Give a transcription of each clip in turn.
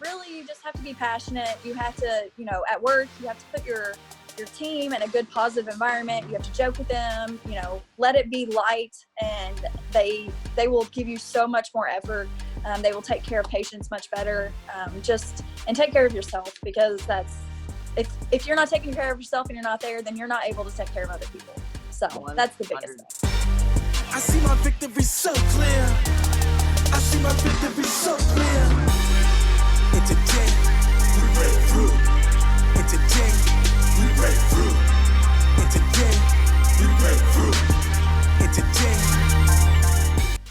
really you just have to be passionate. You have to, at work, you have to put your team in a good positive environment. You have to joke with them, let it be light, and they will give you so much more effort. They will take care of patients much better. And take care of yourself, because if you're not taking care of yourself and you're not there, then you're not able to take care of other people. So that's the biggest thing. I see my victory so clear. I see my victory so clear. And today, we break through. And today, we break through. And today, we break through. And today.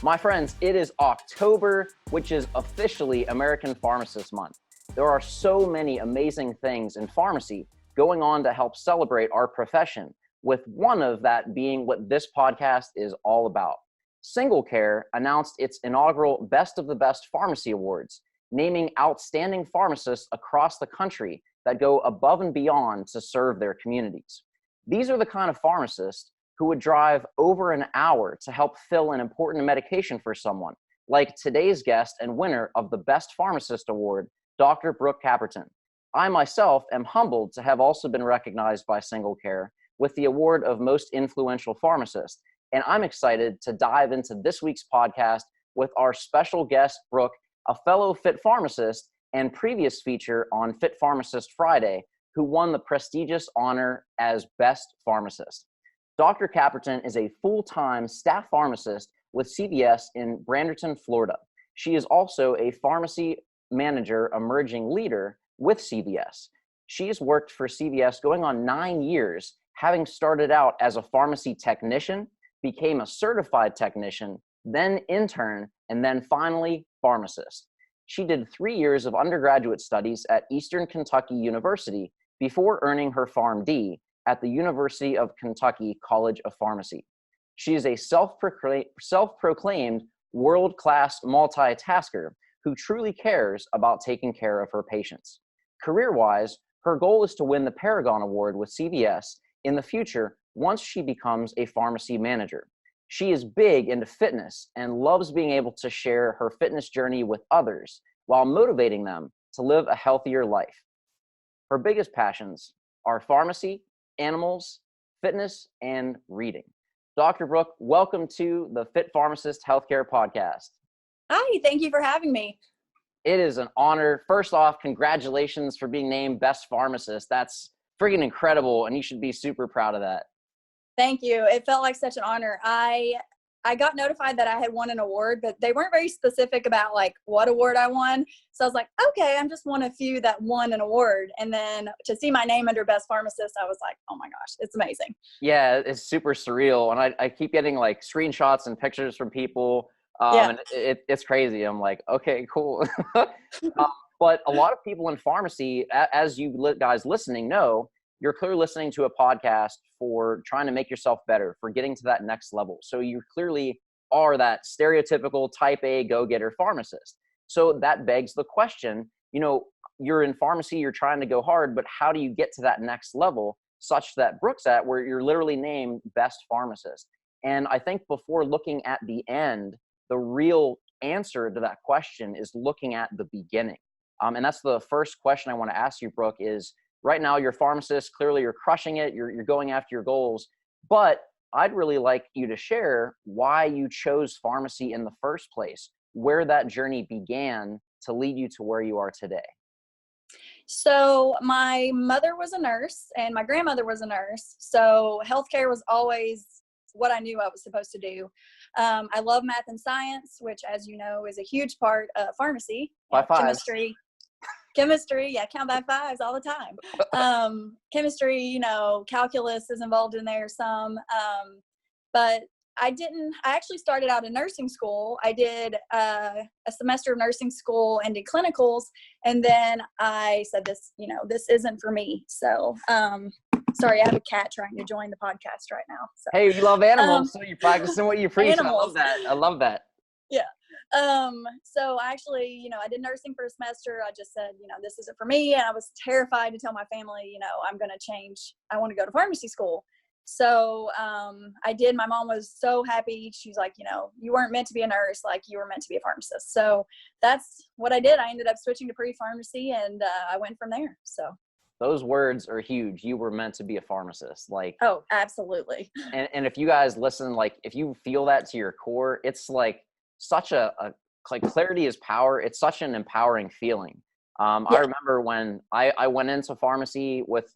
My friends, it is October, which is officially American Pharmacist Month. There are so many amazing things in pharmacy going on to help celebrate our profession, with one of that being what this podcast is all about. SingleCare announced its inaugural Best of the Best Pharmacy Awards, naming outstanding pharmacists across the country that go above and beyond to serve their communities. These are the kind of pharmacists who would drive over an hour to help fill an important medication for someone, like today's guest and winner of the Best Pharmacist Award, Dr. Brooke Caperton. I myself am humbled to have also been recognized by SingleCare with the award of Most Influential Pharmacist, and I'm excited to dive into this week's podcast with our special guest, Brooke, a fellow FitPharmacist and previous feature on FitPharmacist Friday, who won the prestigious honor as Best Pharmacist. Dr. Caperton is a full-time staff pharmacist with CVS in Branderton, Florida. She is also a pharmacy manager emerging leader with CVS. She's worked for CVS going on 9 years, having started out as a pharmacy technician, became a certified technician, then intern, and then finally pharmacist. She did 3 years of undergraduate studies at Eastern Kentucky University before earning her PharmD at the University of Kentucky College of Pharmacy. She is a self-proclaimed world-class multitasker who truly cares about taking care of her patients. Career-wise, her goal is to win the Paragon Award with CVS in the future once she becomes a pharmacy manager. She is big into fitness and loves being able to share her fitness journey with others while motivating them to live a healthier life. Her biggest passions are pharmacy, animals, fitness, and reading. Dr. Brooke, welcome to the FitPharmacist Healthcare Podcast. Hi, thank you for having me. It is an honor. First off, congratulations for being named Best Pharmacist. That's freaking incredible, and you should be super proud of that. Thank you. It felt like such an honor. I got notified that I had won an award, but they weren't very specific about like what award I won. So I was like, okay, I'm just one of few that won an award. And then to see my name under Best Pharmacist, I was like, oh my gosh, it's amazing. Yeah, it's super surreal. And I keep getting like screenshots and pictures from people. And it's crazy. I'm like, okay, cool. But a lot of people in pharmacy, as you guys listening know, you're clearly listening to a podcast for trying to make yourself better, for getting to that next level. So you clearly are that stereotypical type A go-getter pharmacist. So that begs the question, you're in pharmacy, you're trying to go hard, but how do you get to that next level such that Brooke's at, where you're literally named Best Pharmacist? And I think before looking at the end, the real answer to that question is looking at the beginning. And that's the first question I want to ask you, Brooke, is right now you're a pharmacist, clearly you're crushing it, you're going after your goals, but I'd really like you to share why you chose pharmacy in the first place, where that journey began to lead you to where you are today. So my mother was a nurse and my grandmother was a nurse. So healthcare was always what I knew I was supposed to do. I love math and science, which, as you know, is a huge part of pharmacy. By fives. Chemistry, yeah, count by fives all the time. Chemistry, calculus is involved in there some. But I actually started out in nursing school. I did a semester of nursing school and did clinicals. And then I said, this isn't for me. So, sorry, I have a cat trying to join the podcast right now. So. Hey, you love animals, so you're practicing what you preach. Animals. I love that. Yeah. So actually, I did nursing for a semester. I just said, this isn't for me. And I was terrified to tell my family, I'm going to change. I want to go to pharmacy school. So I did. My mom was so happy. She's like, you know, you weren't meant to be a nurse, like you were meant to be a pharmacist. So that's what I did. I ended up switching to pre-pharmacy, and I went from there. So those words are huge. You were meant to be a pharmacist. Like, oh, absolutely. and if you guys listen, like if you feel that to your core, it's like such a like clarity is power. It's such an empowering feeling. Yeah. I remember when I went into pharmacy with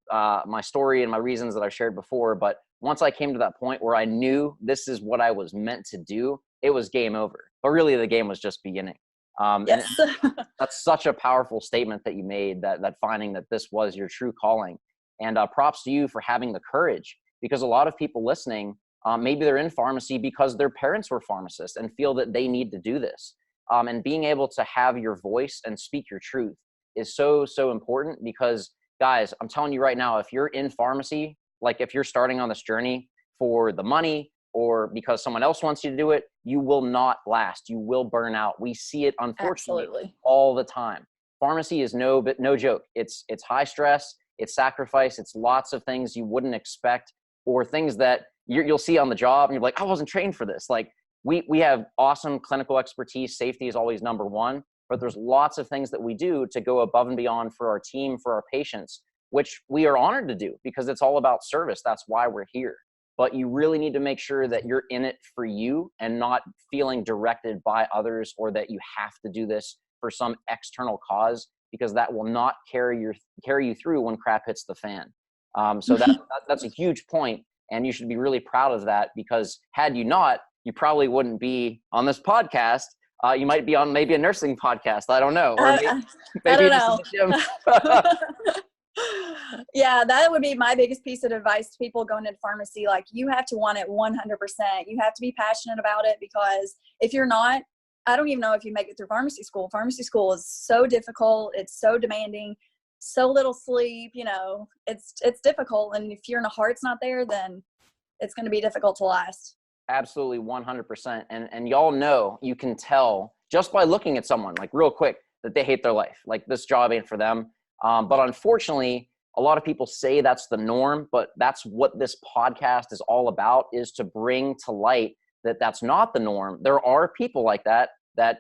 my story and my reasons that I've shared before, but once I came to that point where I knew this is what I was meant to do, it was game over. But really the game was just beginning. Yes. And that's such a powerful statement that you made, that finding that this was your true calling. And props to you for having the courage, because a lot of people listening, maybe they're in pharmacy because their parents were pharmacists and feel that they need to do this. And being able to have your voice and speak your truth is so, so important, because guys, I'm telling you right now, if you're in pharmacy, like if you're starting on this journey for the money or because someone else wants you to do it, you will not last. You will burn out. We see it, unfortunately, Absolutely. all the time. Pharmacy is no joke. It's high stress, it's sacrifice, it's lots of things you wouldn't expect, or things that you'll see on the job and you're like, I wasn't trained for this. Like we have awesome clinical expertise. Safety is always number one, but there's lots of things that we do to go above and beyond for our team, for our patients, which we are honored to do because it's all about service. That's why we're here. But you really need to make sure that you're in it for you and not feeling directed by others, or that you have to do this for some external cause, because that will not carry you through when crap hits the fan. So that's a huge point, and you should be really proud of that, because had you not, you probably wouldn't be on this podcast. You might be on maybe a nursing podcast. I don't know. Or maybe I don't know. in the gym. Yeah, that would be my biggest piece of advice to people going into pharmacy. Like, you have to want it 100%. You have to be passionate about it, because if you're not, I don't even know if you make it through pharmacy school. Pharmacy school is so difficult. It's so demanding, so little sleep, you know, it's difficult. And if your heart's not there, then it's going to be difficult to last. Absolutely, 100%. And y'all know, you can tell just by looking at someone, like real quick, that they hate their life. Like, this job ain't for them. But unfortunately, a lot of people say that's the norm, but that's what this podcast is all about, is to bring to light that that's not the norm. There are people like that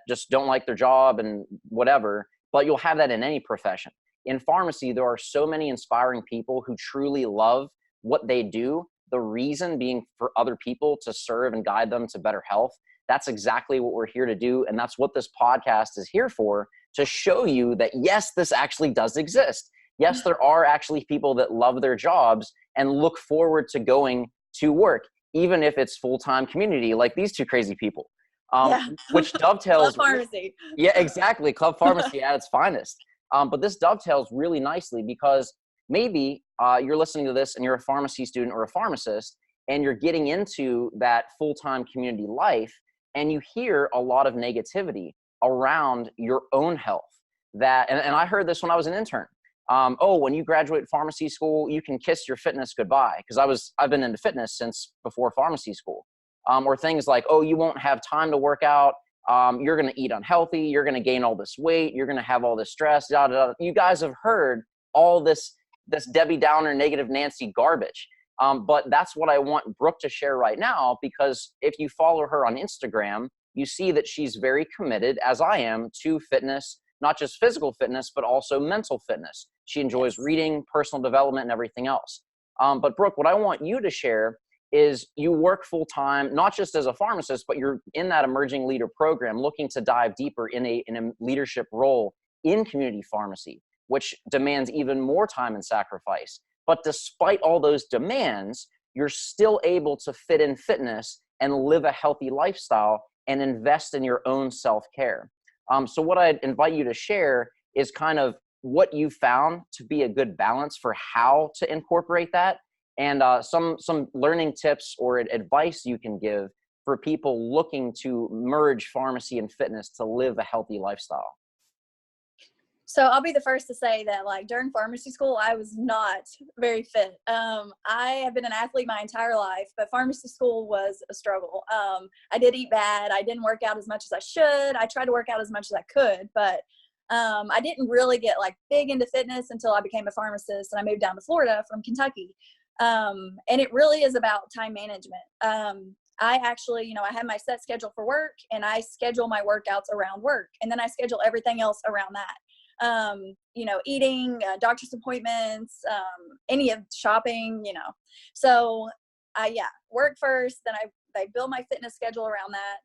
just don't like their job and whatever, but you'll have that in any profession. In pharmacy, there are so many inspiring people who truly love what they do. The reason being for other people to serve and guide them to better health. That's exactly what we're here to do. And that's what this podcast is here for, to show you that, yes, this actually does exist. Yes, there are actually people that love their jobs and look forward to going to work, even if it's full-time community, like these two crazy people, which dovetails. Club pharmacy. Yeah, exactly. Club pharmacy at its finest. But this dovetails really nicely, because maybe you're listening to this and you're a pharmacy student or a pharmacist, and you're getting into that full-time community life, and you hear a lot of negativity around your own health. That, and I heard this when I was an intern. When you graduate pharmacy school, you can kiss your fitness goodbye. Because I've been into fitness since before pharmacy school. Or things like, you won't have time to work out. You're going to eat unhealthy. You're going to gain all this weight. You're going to have all this stress. You guys have heard all this Debbie Downer, negative Nancy garbage. But that's what I want Brooke to share right now, because if you follow her on Instagram, you see that she's very committed, as I am, to fitness, not just physical fitness, but also mental fitness. She enjoys reading, personal development, and everything else. But Brooke, what I want you to share is you work full-time, not just as a pharmacist, but you're in that emerging leader program, looking to dive deeper in a leadership role in community pharmacy, which demands even more time and sacrifice. But despite all those demands, you're still able to fit in fitness and live a healthy lifestyle and invest in your own self-care. So what I'd invite you to share is kind of what you found to be a good balance for how to incorporate that, and some learning tips or advice you can give for people looking to merge pharmacy and fitness to live a healthy lifestyle. So I'll be the first to say that, like, during pharmacy school, I was not very fit. I have been an athlete my entire life, but pharmacy school was a struggle. I did eat bad. I didn't work out as much as I should. I tried to work out as much as I could, but I didn't really get like big into fitness until I became a pharmacist and I moved down to Florida from Kentucky. And it really is about time management. I actually, I have my set schedule for work, and I schedule my workouts around work, and then I schedule everything else around that. Eating, doctor's appointments, any of shopping, So work first, then I build my fitness schedule around that.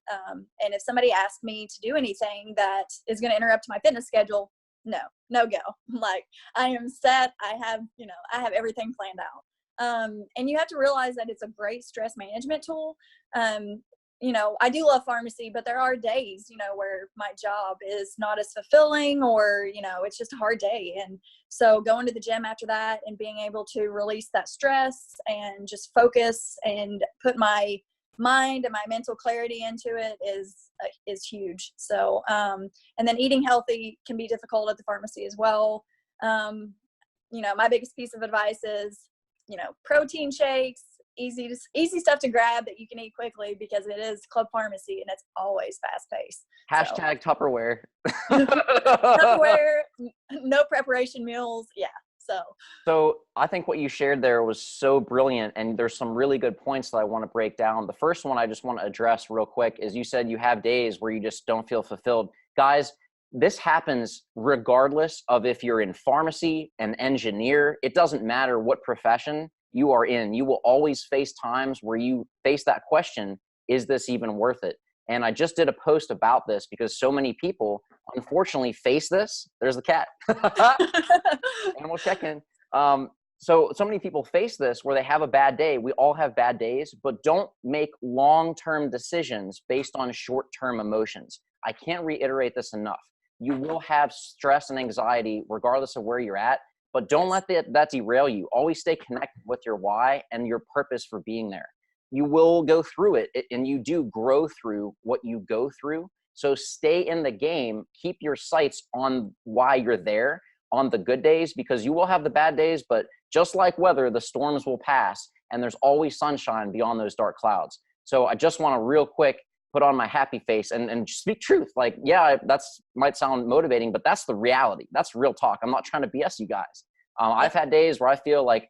And if somebody asks me to do anything that is going to interrupt my fitness schedule, no go. Like, I am set. I have everything planned out. And you have to realize that it's a great stress management tool. I do love pharmacy, but there are days, where my job is not as fulfilling, or, it's just a hard day. And so going to the gym after that and being able to release that stress and just focus and put my mind and my mental clarity into it is huge. So, and then eating healthy can be difficult at the pharmacy as well. My biggest piece of advice is, protein shakes, easy stuff to grab that you can eat quickly, because it is club pharmacy and it's always fast paced. Hashtag Tupperware. Tupperware, no preparation meals. Yeah. So I think what you shared there was so brilliant, and there's some really good points that I want to break down. The first one I just want to address real quick is, you said you have days where you just don't feel fulfilled. Guys, this happens regardless of if you're in pharmacy, an engineer. It doesn't matter what profession you are in. You will always face times where you face that question, is this even worth it? And I just did a post about this because so many people unfortunately face this. There's the cat. Animal check-in. So many people face this where they have a bad day. We all have bad days, but don't make long-term decisions based on short-term emotions. I can't reiterate this enough. You will have stress and anxiety regardless of where you're at, but don't let that derail you. Always stay connected with your why and your purpose for being there. You will go through it, and you do grow through what you go through. So stay in the game. Keep your sights on why you're there on the good days, because you will have the bad days, but just like weather, the storms will pass, and there's always sunshine beyond those dark clouds. So I just want to real quick put on my happy face and speak truth. Like, yeah, that's might sound motivating, but that's the reality. That's real talk. I'm not trying to BS you guys. I've had days where I feel like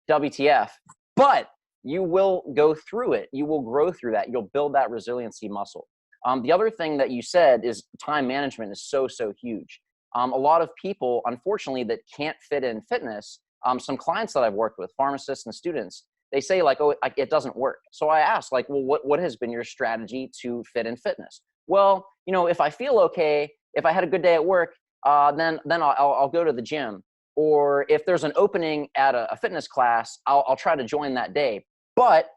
WTF, but you will go through it. You will grow through that. You'll build that resiliency muscle. The other thing that you said is time management is so huge. A lot of people, unfortunately, that can't fit in fitness, some clients that I've worked with, pharmacists and students, they say like, oh, it doesn't work. So I ask like, well, what has been your strategy to fit in fitness? Well, if I feel okay, if I had a good day at work, then I'll go to the gym. Or if there's an opening at a fitness class, I'll try to join that day. But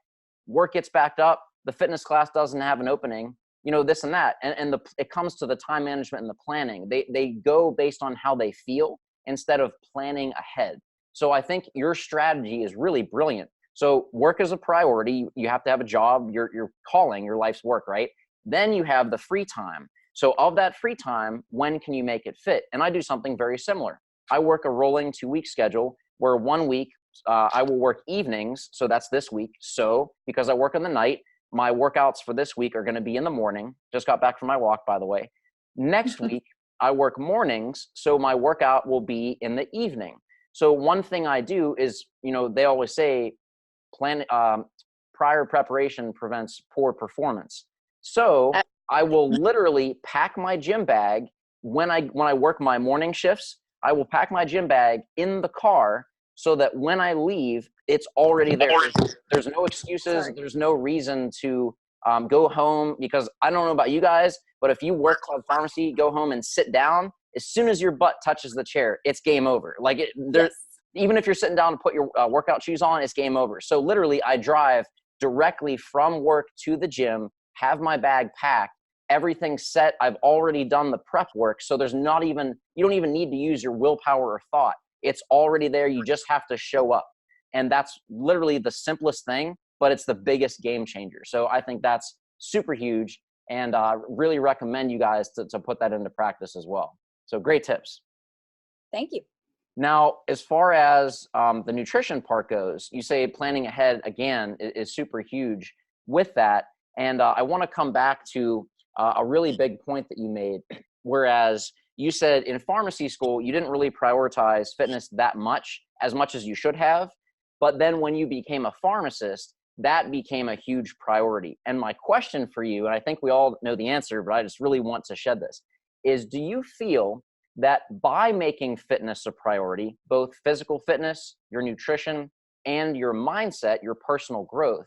work gets backed up, the fitness class doesn't have an opening, this and that. And it comes to the time management and the planning. They go based on how they feel instead of planning ahead. So I think your strategy is really brilliant. So work is a priority. You have to have a job, your calling, your life's work, right? Then you have the free time. So of that free time, when can you make it fit? And I do something very similar. I work a rolling 2-week schedule where 1 week I will work evenings. So that's this week. So because I work in the night, my workouts for this week are going to be in the morning. Just got back from my walk, by the way. Next week, I work mornings. So my workout will be in the evening. So one thing I do is, they always say prior preparation prevents poor performance. So I will literally pack my gym bag when I work my morning shifts. I will pack my gym bag in the car so that when I leave, it's already there. There's no excuses. There's no reason to go home, because I don't know about you guys, but if you work club pharmacy, go home and sit down, as soon as your butt touches the chair, it's game over. Like even if you're sitting down to put your workout shoes on, it's game over. So literally I drive directly from work to the gym, have my bag packed, everything's set. I've already done the prep work. So you don't even need to use your willpower or thought. It's already there. You just have to show up. And that's literally the simplest thing, but it's the biggest game changer. So I think that's super huge, and really recommend you guys to put that into practice as well. So great tips. Thank you. Now, as far as the nutrition part goes, you say planning ahead again is super huge with that. And I want to come back to a really big point that you made, whereas you said in pharmacy school, you didn't really prioritize fitness that much as you should have. But then when you became a pharmacist, that became a huge priority. And my question for you, and I think we all know the answer, but I just really want to shed this, is do you feel that by making fitness a priority, both physical fitness, your nutrition, and your mindset, your personal growth,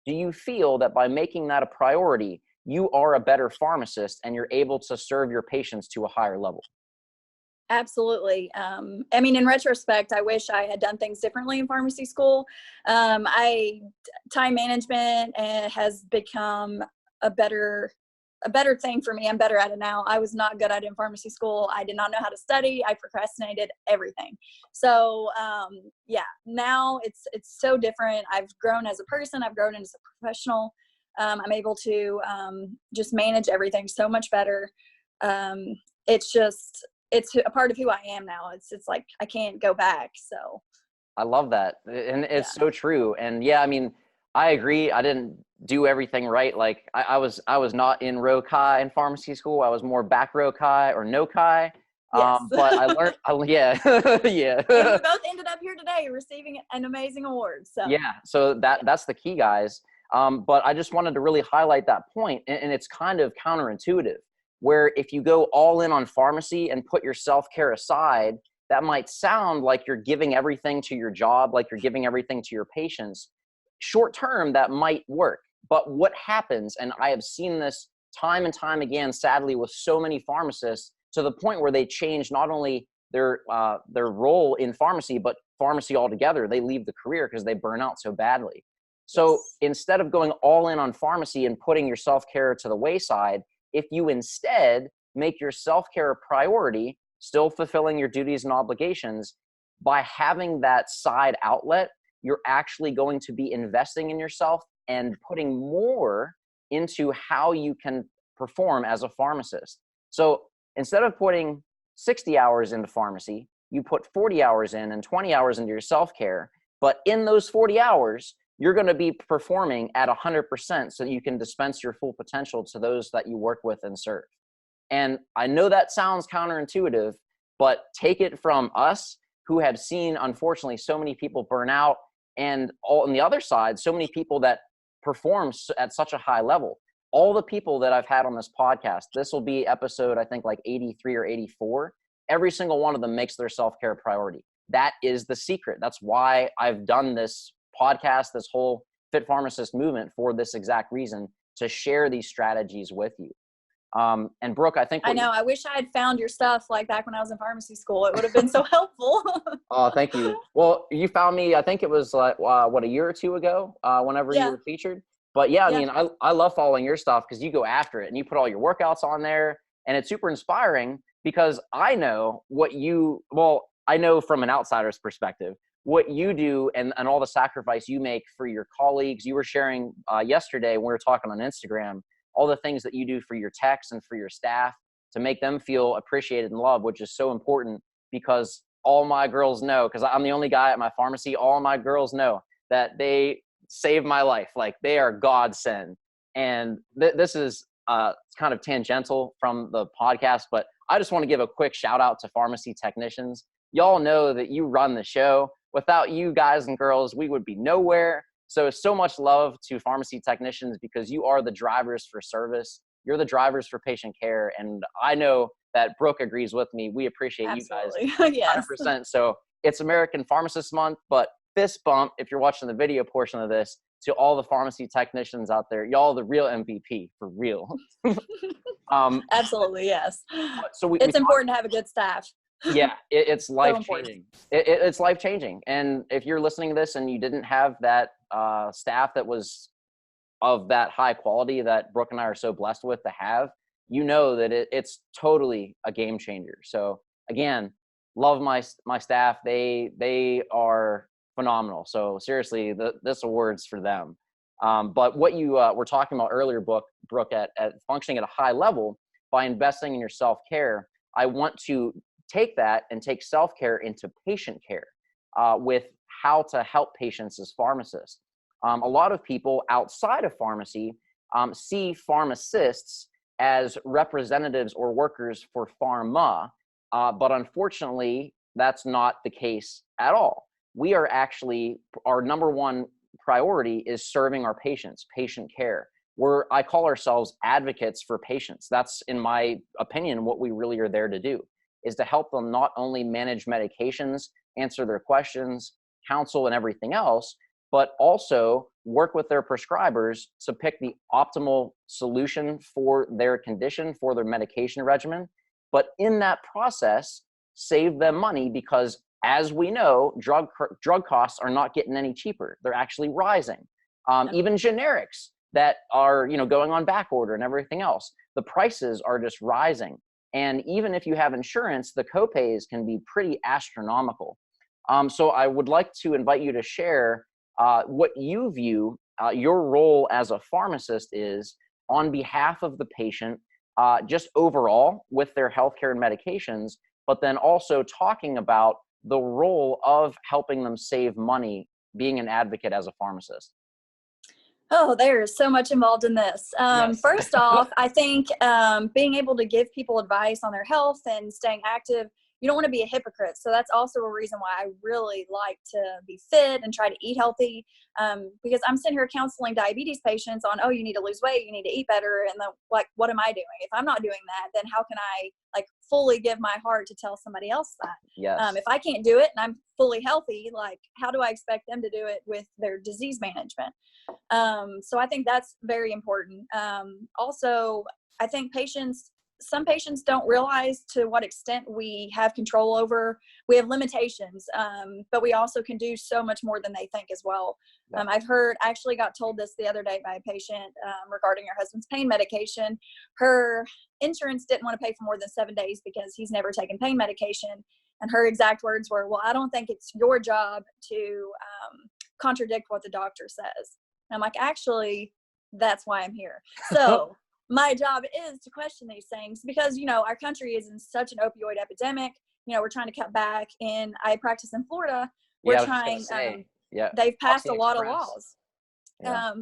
do you feel that by making that a priority, you are a better pharmacist and you're able to serve your patients to a higher level? Absolutely. I mean, in retrospect, I wish I had done things differently in pharmacy school. Time management has become a better thing for me. I'm better at it now. I was not good at it in pharmacy school. I did not know how to study. I procrastinated everything. So yeah, now it's so different. I've grown as a person. I've grown as a professional. I'm able to just manage everything so much better. It's a part of who I am now. It's like I can't go back. So I love that. And it's yeah. so true. And yeah, I mean, I agree. I didn't do everything right. Like I was not in row chi in pharmacy school. I was more back row chi or no chi. Yes. But I learned, yeah, yeah. And we both ended up here today receiving an amazing award. So Yeah. So that's the key, guys. But I just wanted to really highlight that point, and it's kind of counterintuitive, where if you go all in on pharmacy and put your self-care aside, that might sound like you're giving everything to your job, like you're giving everything to your patients. Short term, that might work. But what happens, and I have seen this time and time again, sadly, with so many pharmacists, to the point where they change not only their role in pharmacy, but pharmacy altogether. They leave the career because they burn out so badly. So yes. instead of going all in on pharmacy and putting your self-care to the wayside, if you instead make your self-care a priority, still fulfilling your duties and obligations, by having that side outlet, you're actually going to be investing in yourself and putting more into how you can perform as a pharmacist. So instead of putting 60 hours into pharmacy, you put 40 hours in and 20 hours into your self-care. But in those 40 hours, you're going to be performing at 100% so you can dispense your full potential to those that you work with and serve. And I know that sounds counterintuitive, but take it from us who have seen, unfortunately, so many people burn out, and on the other side, so many people that perform at such a high level. All the people that I've had on this podcast, this will be episode, I think, like 83 or 84. Every single one of them makes their self-care a priority. That is the secret. That's why I've done this podcast, this whole FitPharmacist movement, for this exact reason, to share these strategies with you. And Brooke, I think I know. I wish I had found your stuff like back when I was in pharmacy school. It would have been so helpful. Oh, thank you. Well, you found me, I think it was like, what, a year or two ago, whenever you were featured. But yeah, I mean, I love following your stuff because you go after it and you put all your workouts on there, and it's super inspiring because I know I know from an outsider's perspective, what you do and all the sacrifice you make for your colleagues. You were sharing yesterday when we were talking on Instagram, all the things that you do for your techs and for your staff to make them feel appreciated and loved, which is so important, because all my girls know, because I'm the only guy at my pharmacy, all my girls know that they saved my life. Like, they are godsend. And this is kind of tangential from the podcast, but I just want to give a quick shout out to pharmacy technicians. Y'all know that you run the show. Without you guys and girls, we would be nowhere. So much love to pharmacy technicians, because you are the drivers for service. You're the drivers for patient care. And I know that Brooke agrees with me. We appreciate Absolutely. you guys Yes. 100%. So it's American Pharmacist Month, but fist bump, if you're watching the video portion of this, to all the pharmacy technicians out there. Y'all the real MVP, for real. Absolutely. Yes. So it's important to have a good staff. Yeah, it's life So changing. It's life changing. And if you're listening to this and you didn't have that staff that was of that high quality that Brooke and I are so blessed with to have, you know that it's totally a game changer. So again, love my staff. They are phenomenal. So seriously, this award's for them. But what you were talking about earlier, Brooke, at functioning at a high level by investing in your self-care, I want to take that and take self-care into patient care with how to help patients as pharmacists. A lot of people outside of pharmacy see pharmacists as representatives or workers for pharma, but unfortunately, that's not the case at all. we are actually, our number one priority is serving our patients, patient care. I call ourselves advocates for patients. That's, in my opinion, what we really are there to do, is to help them not only manage medications, answer their questions, counsel and everything else, but also work with their prescribers to pick the optimal solution for their condition, for their medication regimen. But in that process, save them money, because as we know, drug costs are not getting any cheaper. They're actually rising. Even generics that are, going on back order and everything else, the prices are just rising. And even if you have insurance, the copays can be pretty astronomical. So I would like to invite you to share what you view your role as a pharmacist is on behalf of the patient, just overall with their healthcare and medications, but then also talking about the role of helping them save money, being an advocate as a pharmacist. Oh, there's so much involved in this. Yes. First off, I think being able to give people advice on their health and staying active, you don't want to be a hypocrite. So that's also a reason why I really like to be fit and try to eat healthy, because I'm sitting here counseling diabetes patients on, oh, you need to lose weight, you need to eat better. And then, like, what am I doing? If I'm not doing that, then how can I fully give my heart to tell somebody else that? Yes. If I can't do it and I'm fully healthy, how do I expect them to do it with their disease management? So I think that's very important. Also, I think some patients don't realize to what extent we have control over. We have limitations, but we also can do so much more than they think as well. Yeah. I actually got told this the other day by a patient regarding her husband's pain medication. Her insurance didn't want to pay for more than 7 days because he's never taken pain medication. And her exact words were, well, I don't think it's your job to contradict what the doctor says. And I'm like, actually, that's why I'm here. So my job is to question these things because, our country is in such an opioid epidemic. We're trying to cut back. I practice in Florida. We're trying, they've passed a lot of laws. Yeah.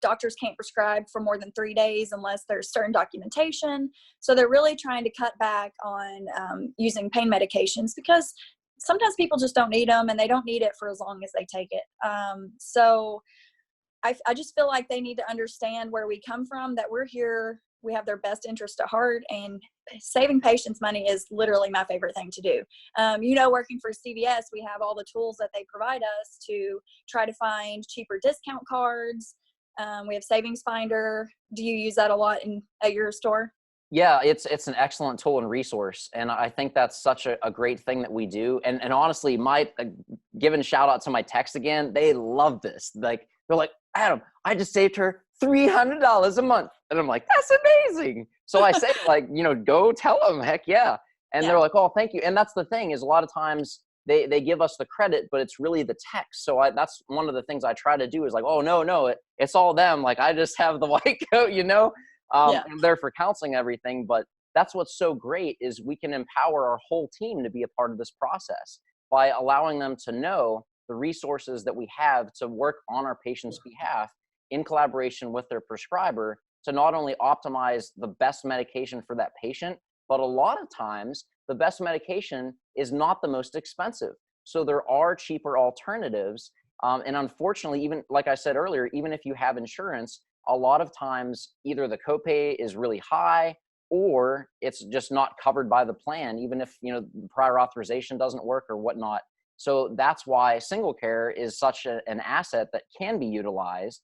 Doctors can't prescribe for more than 3 days unless there's certain documentation. So they're really trying to cut back on using pain medications because sometimes people just don't need them and they don't need it for as long as they take it. So I just feel like they need to understand where we come from, that we're here, we have their best interest at heart, and saving patients money is literally my favorite thing to do. Working for CVS, we have all the tools that they provide us to try to find cheaper discount cards. We have Savings Finder. Do you use that a lot at your store? Yeah, it's an excellent tool and resource. And I think that's such a great thing that we do. And honestly, my giving shout out to my techs again, they love this. They're like, Adam, I just saved her $300 a month. And I'm like, that's amazing. So I say go tell them, heck yeah. And they're like, oh, thank you. And that's the thing, is a lot of times they give us the credit, but it's really the techs. So that's one of the things I try to do is oh, no, it's all them. I just have the white coat, I'm there for counseling everything. But that's what's so great is we can empower our whole team to be a part of this process by allowing them to know the resources that we have to work on our patient's behalf in collaboration with their prescriber to not only optimize the best medication for that patient, but a lot of times the best medication is not the most expensive. So there are cheaper alternatives. And unfortunately, even like I said earlier, even if you have insurance, a lot of times either the copay is really high or it's just not covered by the plan, even if prior authorization doesn't work or whatnot. So that's why SingleCare is such an asset that can be utilized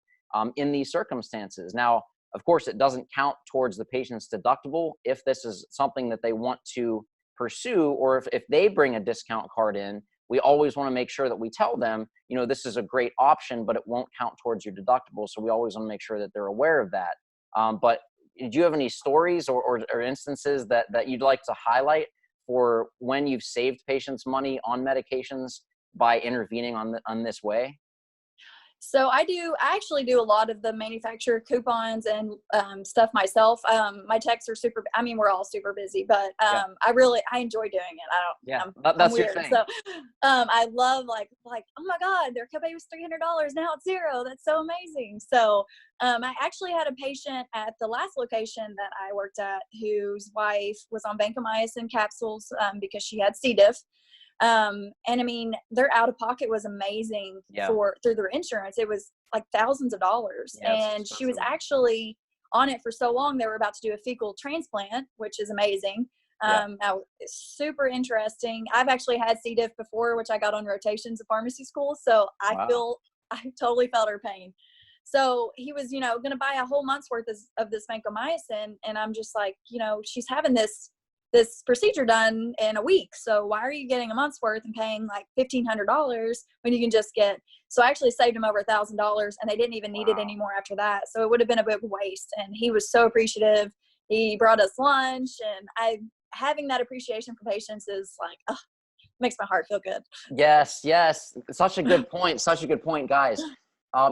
in these circumstances. Now, of course, it doesn't count towards the patient's deductible if this is something that they want to pursue, or if they bring a discount card in. We always want to make sure that we tell them, this is a great option, but it won't count towards your deductible. So we always want to make sure that they're aware of that. But do you have any stories or instances that you'd like to highlight for when you've saved patients money on medications by intervening on this way? So I actually do a lot of the manufacturer coupons and stuff myself. My techs are we're all super busy, but I enjoy doing it. That's weird. your thing. So I love like, oh my God, their copay was $300. Now it's $0. That's so amazing. So I actually had a patient at the last location that I worked at whose wife was on vancomycin capsules because she had C. diff. And I mean, their out of pocket was amazing through their insurance. It was like thousands of dollars. And she was actually on it for so long, they were about to do a fecal transplant, which is amazing. Now, super interesting. I've actually had C. diff before, which I got on rotations at pharmacy school. So I totally felt her pain. So he was, going to buy a whole month's worth of this vancomycin. And I'm just like, she's having this procedure done in a week. So why are you getting a month's worth and paying like $1,500 when you can just get, so I actually saved him over $1,000 and they didn't even need it anymore after that. So it would have been a big waste. And he was so appreciative. He brought us lunch, and having that appreciation for patients is like, makes my heart feel good. Yes. Such a good point. Such a good point, guys.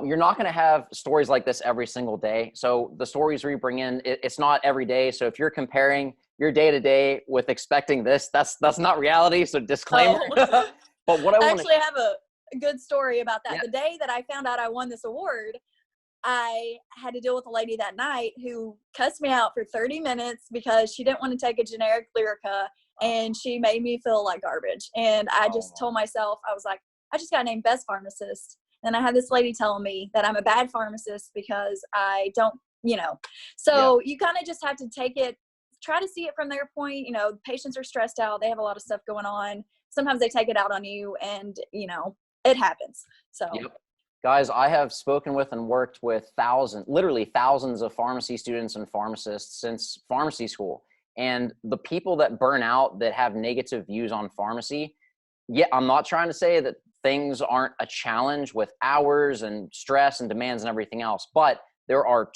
You're not going to have stories like this every single day. So the stories we bring in, it's not every day. So if you're comparing your day to day with expecting this, that's not reality. So disclaimer. But what I actually have a good story about that. Yeah. The day that I found out I won this award, I had to deal with a lady that night who cussed me out for 30 minutes because she didn't want to take a generic Lyrica, and she made me feel like garbage. And I just told myself, I was like, I just got named best pharmacist. And I had this lady telling me that I'm a bad pharmacist because I don't, so you kind of just have to try to see it from their point. Patients are stressed out. They have a lot of stuff going on. Sometimes they take it out on you, and, it happens. So. Yep. Guys, I have spoken with and worked with literally thousands of pharmacy students and pharmacists since pharmacy school. And the people that burn out, that have negative views on pharmacy, I'm not trying to say that things aren't a challenge with hours and stress and demands and everything else, but there are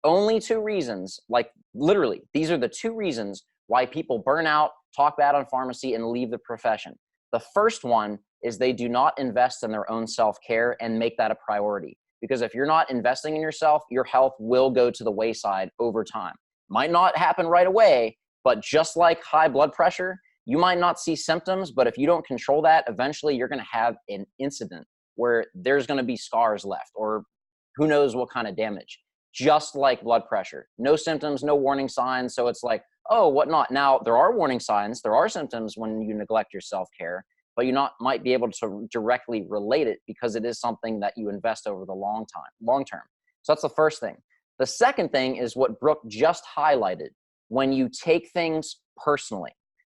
only two reasons, like literally, these are the two reasons why people burn out, talk bad on pharmacy, and leave the profession. The first one is they do not invest in their own self-care and make that a priority. Because if you're not investing in yourself, your health will go to the wayside over time. Might not happen right away, but just like high blood pressure, you might not see symptoms, but if you don't control that, eventually you're going to have an incident where there's going to be scars left, or who knows what kind of damage. Just like blood pressure, no symptoms, no warning signs. So it's like, oh, what not? Now, there are warning signs, there are symptoms when you neglect your self-care, but you might be able to directly relate it because it is something that you invest over the long term. So that's the first thing. The second thing is what Brooke just highlighted: when you take things personally.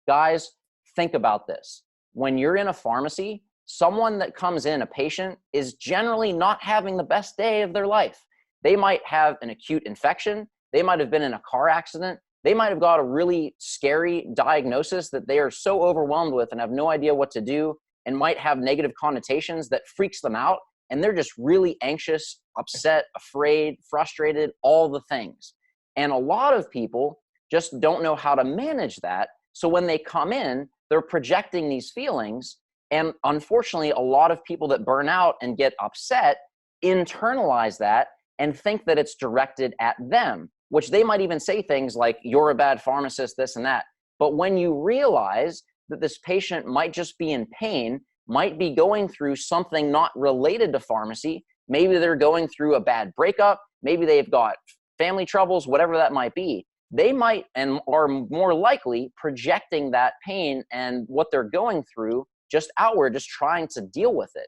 Guys, think about this. When you're in a pharmacy, someone that comes in, a patient, is generally not having the best day of their life. They might have an acute infection. They might have been in a car accident. They might have got a really scary diagnosis that they are so overwhelmed with and have no idea what to do, and might have negative connotations that freaks them out. And they're just really anxious, upset, afraid, frustrated, all the things. And a lot of people just don't know how to manage that. So when they come in, they're projecting these feelings. And unfortunately, a lot of people that burn out and get upset internalize that and think that it's directed at them, which they might even say things like, you're a bad pharmacist, this and that. But when you realize that this patient might just be in pain, might be going through something not related to pharmacy, maybe they're going through a bad breakup, maybe they've got family troubles, whatever that might be, they might and are more likely projecting that pain and what they're going through just outward, just trying to deal with it.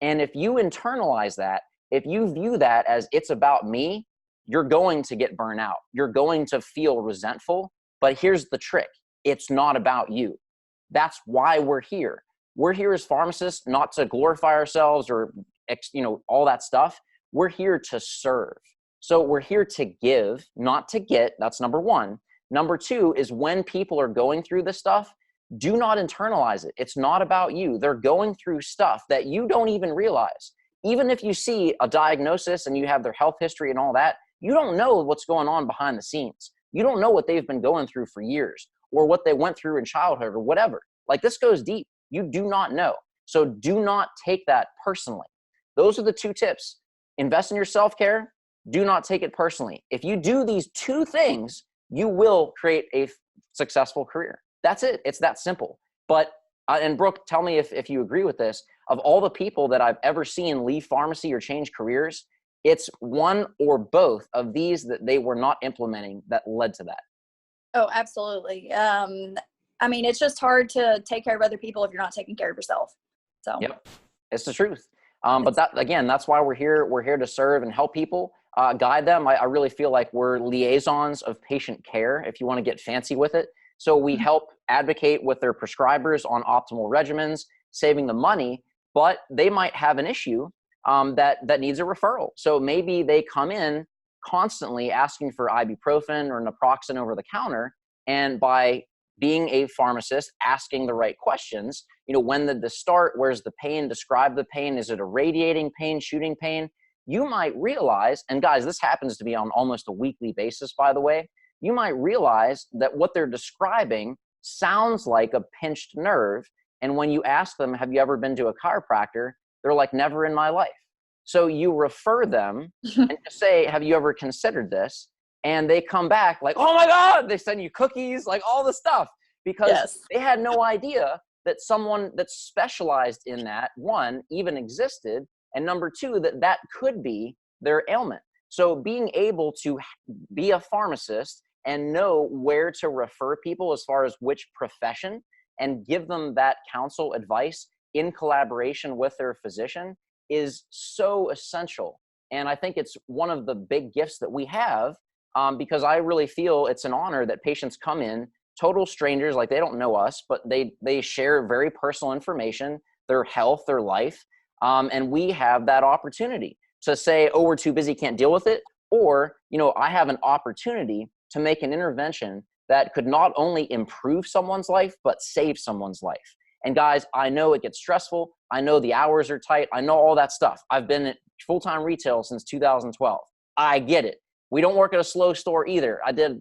And if you internalize that, if you view that as it's about me, you're going to get burnt out. You're going to feel resentful. But here's the trick. It's not about you. That's why we're here. We're here as pharmacists, not to glorify ourselves or, all that stuff. We're here to serve. So we're here to give, not to get. That's number one. Number two is when people are going through this stuff, do not internalize it. It's not about you. They're going through stuff that you don't even realize. Even if you see a diagnosis and you have their health history and all that, you don't know what's going on behind the scenes. You don't know what they've been going through for years or what they went through in childhood or whatever. Like, this goes deep. You do not know. So do not take that personally. Those are the two tips. Invest in your self-care. Do not take it personally. If you do these two things, you will create a successful career. That's it. It's that simple. But, and Brooke, tell me if you agree with this, of all the people that I've ever seen leave pharmacy or change careers, it's one or both of these that they were not implementing that led to that. Oh, absolutely. I mean, it's just hard to take care of other people if you're not taking care of yourself. So Yep, it's the truth. But that, again, that's why we're here. We're here to serve and help people, guide them. I really feel like we're liaisons of patient care, if you want to get fancy with it. So we help advocate with their prescribers on optimal regimens, saving the money, but they might have an issue that needs a referral. So maybe they come in constantly asking for ibuprofen or naproxen over the counter, and by being a pharmacist, asking the right questions, when did this start? Where's the pain? Describe the pain. Is it a radiating pain, shooting pain? You might realize, and guys, this happens to be on almost a weekly basis, by the way, you might realize that what they're describing sounds like a pinched nerve. And when you ask them, have you ever been to a chiropractor? They're like, never in my life. So you refer them and just say, have you ever considered this? And they come back like, oh my God, they send you cookies, like all the stuff, because they had no idea that someone that's specialized in that, one, even existed, and number two, that could be their ailment. So being able to be a pharmacist and know where to refer people as far as which profession, and give them that counsel, advice in collaboration with their physician, is so essential. And I think it's one of the big gifts that we have, because I really feel it's an honor that patients come in, total strangers, like they don't know us, but they share very personal information, their health, their life, and we have that opportunity to say, oh, we're too busy, can't deal with it, or, I have an opportunity to make an intervention that could not only improve someone's life, but save someone's life. And guys, I know it gets stressful. I know the hours are tight. I know all that stuff. I've been at full-time retail since 2012. I get it. We don't work at a slow store either. I did,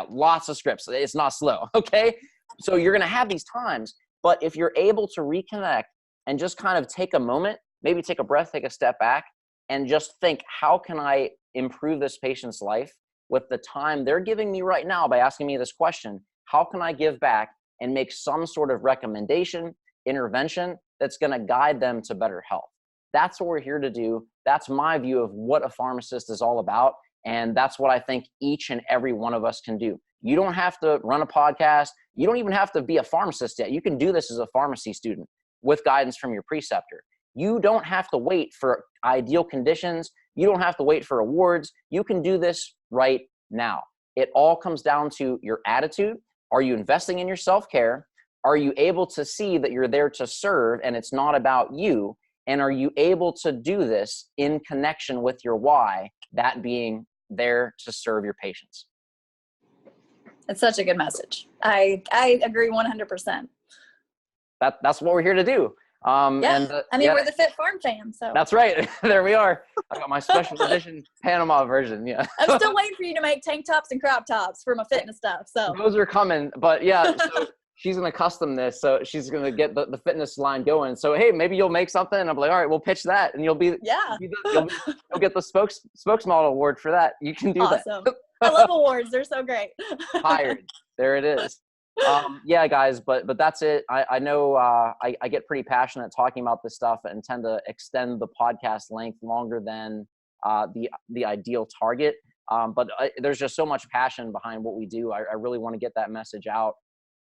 lots of scripts. It's not slow, okay? So you're gonna have these times, but if you're able to reconnect and just kind of take a moment, maybe take a breath, take a step back, and just think, how can I improve this patient's life with the time they're giving me right now by asking me this question? How can I give back and make some sort of recommendation, intervention that's gonna guide them to better health? That's what we're here to do. That's my view of what a pharmacist is all about. And that's what I think each and every one of us can do. You don't have to run a podcast. You don't even have to be a pharmacist yet. You can do this as a pharmacy student with guidance from your preceptor. You don't have to wait for ideal conditions. You don't have to wait for awards. You can do this right now. It all comes down to your attitude. Are you investing in your self-care? Are you able to see that you're there to serve and it's not about you? And are you able to do this in connection with your why, that being there to serve your patients? It's such a good message. I agree 100%. That's what we're here to do. We're the Fit Farm fam. So that's right. There we are. I got my special edition Panama version. Yeah. I'm still waiting for you to make tank tops and crop tops for my fitness stuff. So those are coming, but so she's going to custom this. So she's going to get the fitness line going. So, hey, maybe you'll make something. And I'm like, all right, we'll pitch that. And you'll get the spokesmodel award for that. You can do that. Awesome. I love awards. They're so great. Hired. There it is. Guys, but that's it. I know I get pretty passionate talking about this stuff and tend to extend the podcast length longer than the ideal target. But there's just so much passion behind what we do. I really want to get that message out.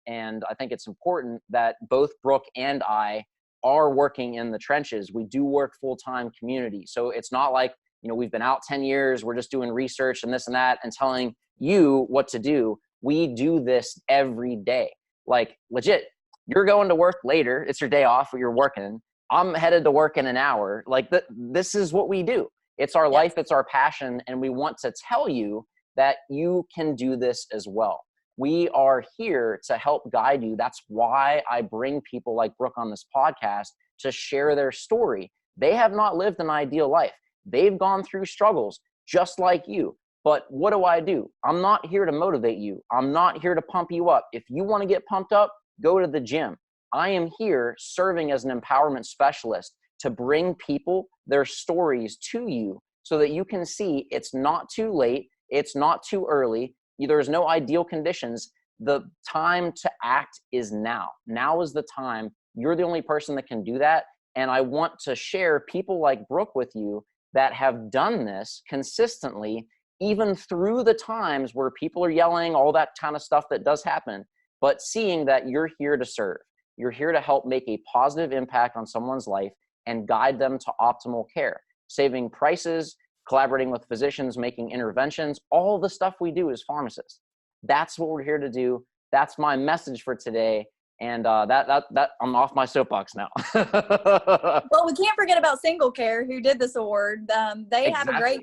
And I think it's important that both Brooke and I are working in the trenches. We do work full-time community. So it's not like, we've been out 10 years, we're just doing research and this and that and telling you what to do. We do this every day. Like legit, you're going to work later. It's your day off or you're working. I'm headed to work in an hour. Like this is what we do. It's our life. It's our passion. And we want to tell you that you can do this as well. We are here to help guide you. That's why I bring people like Brooke on this podcast to share their story. They have not lived an ideal life. They've gone through struggles just like you. But what do? I'm not here to motivate you. I'm not here to pump you up. If you want to get pumped up, go to the gym. I am here serving as an empowerment specialist to bring people their stories to you so that you can see it's not too late. It's not too early. There's no ideal conditions. The time to act is now. Now is the time. You're the only person that can do that. And I want to share people like Brooke with you that have done this consistently, even through the times where people are yelling, all that kind of stuff that does happen. but seeing that you're here to serve. You're here to help make a positive impact on someone's life and guide them to optimal care, saving prices, collaborating with physicians, making interventions, all the stuff we do as pharmacists. That's what we're here to do. That's my message for today. And that I'm off my soapbox now. Well, we can't forget about SingleCare, who did this award. They have a great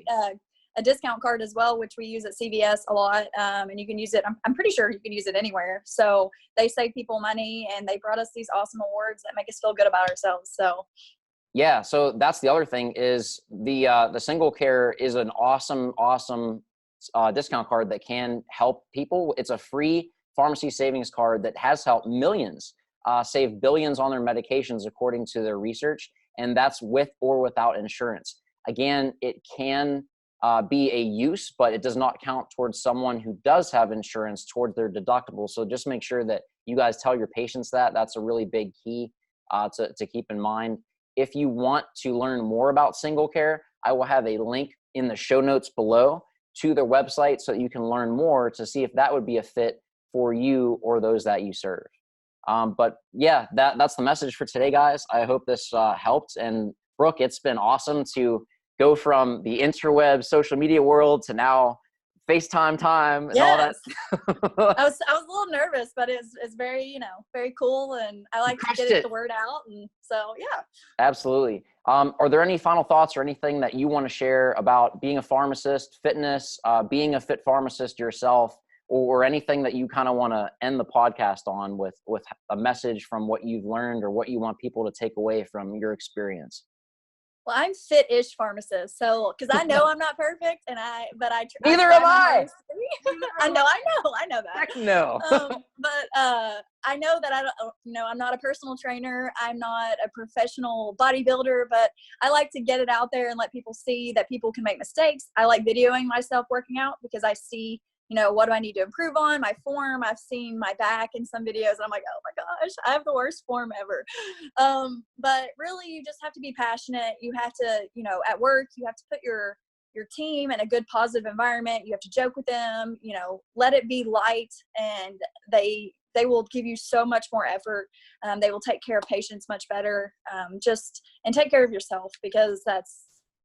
a discount card as well, which we use at CVS a lot, and you can use it. I'm pretty sure you can use it anywhere. So they save people money, and they brought us these awesome awards that make us feel good about ourselves. So yeah, so that's the other thing is the SingleCare is an awesome discount card that can help people. It's a free pharmacy savings card that has helped millions save billions on their medications according to their research, and that's with or without insurance. Again, it can be a use, but it does not count towards someone who does have insurance towards their deductible. So just make sure that you guys tell your patients that. That's a really big key to keep in mind. If you want to learn more about SingleCare, I will have a link in the show notes below to their website so that you can learn more to see if that would be a fit for you or those that you serve. But yeah, that's the message for today, guys. I hope this helped. And Brooke, it's been awesome to go from the interweb social media world to now FaceTime time and all that. I was a little nervous, but it's very, very cool. And I like to get the word out. And so, yeah. Absolutely. Are there any final thoughts or anything that you want to share about being a pharmacist, fitness, being a FitPharmacist yourself, or anything that you kind of want to end the podcast on with a message from what you've learned or what you want people to take away from your experience? Well, I'm fit-ish pharmacist, so because I know I'm not perfect, Neither am I. I know that. Heck no. But I know that I'm not a personal trainer. I'm not a professional bodybuilder, but I like to get it out there and let people see that people can make mistakes. I like videoing myself working out because I see, what do I need to improve on? My form. I've seen my back in some videos and I'm like, oh my gosh, I have the worst form ever. But really you just have to be passionate. You have to, at work, you have to put your team in a good, positive environment. You have to joke with them, let it be light, and they will give you so much more effort. They will take care of patients much better. And take care of yourself, because that's,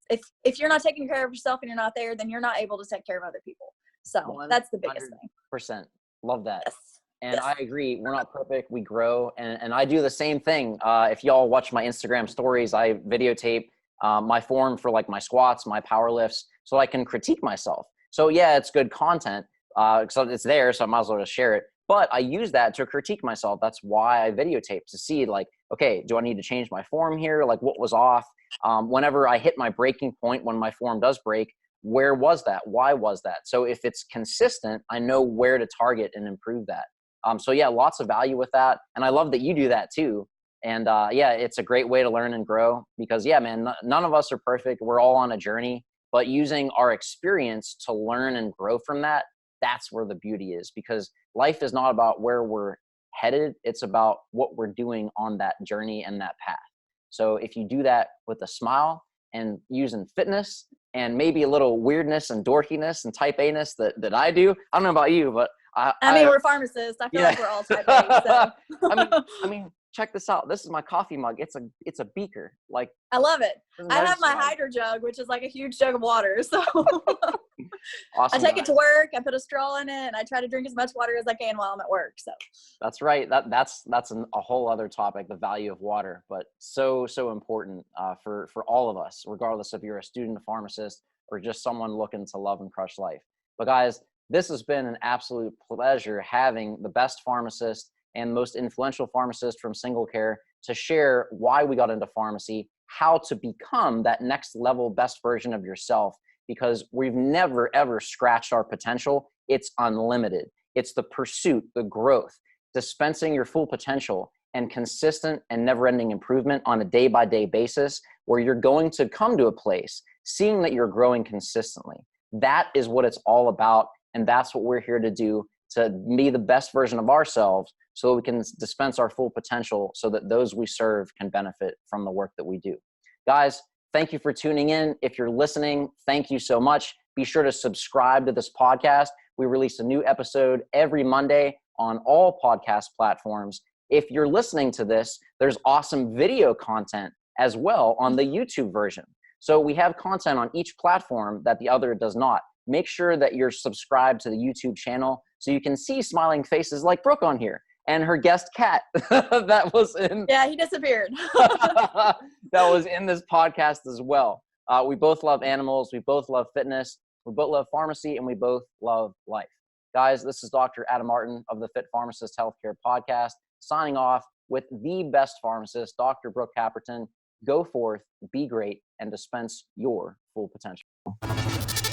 if you're not taking care of yourself and you're not there, then you're not able to take care of other people. So that's the biggest thing. 100%. Love that. Yes. And yes. I agree. We're not perfect. We grow. And I do the same thing. If y'all watch my Instagram stories, I videotape my form for like my squats, my power lifts, so I can critique myself. So yeah, it's good content. So it's there, so I might as well just share it. But I use that to critique myself. That's why I videotape, to see like, okay, do I need to change my form here? Like what was off? Whenever I hit my breaking point, when my form does break, where was that? Why was that? So if it's consistent, I know where to target and improve that. So yeah, lots of value with that. And I love that you do that too. And yeah, it's a great way to learn and grow, because yeah, man, none of us are perfect. We're all on a journey, but using our experience to learn and grow from that, that's where the beauty is, because life is not about where we're headed. It's about what we're doing on that journey and that path. So if you do that with a smile and using fitness and maybe a little weirdness and dorkiness and type A-ness that I do, I don't know about you, but I mean, we're pharmacists. I feel like we're all type A. So. I mean, check this out. This is my coffee mug. It's a beaker. Like, I love it. I have my hydro jug, which is like a huge jug of water. So awesome, I take it to work. I put a straw in it, and I try to drink as much water as I can while I'm at work. So that's right. That's a whole other topic, the value of water, but so important for all of us, regardless if you're a student, a pharmacist, or just someone looking to love and crush life. But guys, this has been an absolute pleasure having the best pharmacist and most influential pharmacist from SingleCare to share why we got into pharmacy, how to become that next level best version of yourself, because we've never, ever scratched our potential. It's unlimited. It's the pursuit, the growth, dispensing your full potential, and consistent and never-ending improvement on a day-by-day basis, where you're going to come to a place seeing that you're growing consistently. That is what it's all about, and that's what we're here to do, to be the best version of ourselves, so we can dispense our full potential so that those we serve can benefit from the work that we do. Guys, thank you for tuning in. If you're listening, thank you so much. Be sure to subscribe to this podcast. We release a new episode every Monday on all podcast platforms. If you're listening to this, there's awesome video content as well on the YouTube version. So we have content on each platform that the other does not. Make sure that you're subscribed to the YouTube channel so you can see smiling faces like Brooke on here and her guest cat that was in. Yeah, he disappeared. That was in this podcast as well. We both love animals. We both love fitness. We both love pharmacy, and we both love life. Guys, this is Dr. Adam Martin of the FitPharmacist Healthcare Podcast, signing off with the best pharmacist, Dr. Brooke Caperton. Go forth, be great, and dispense your full potential.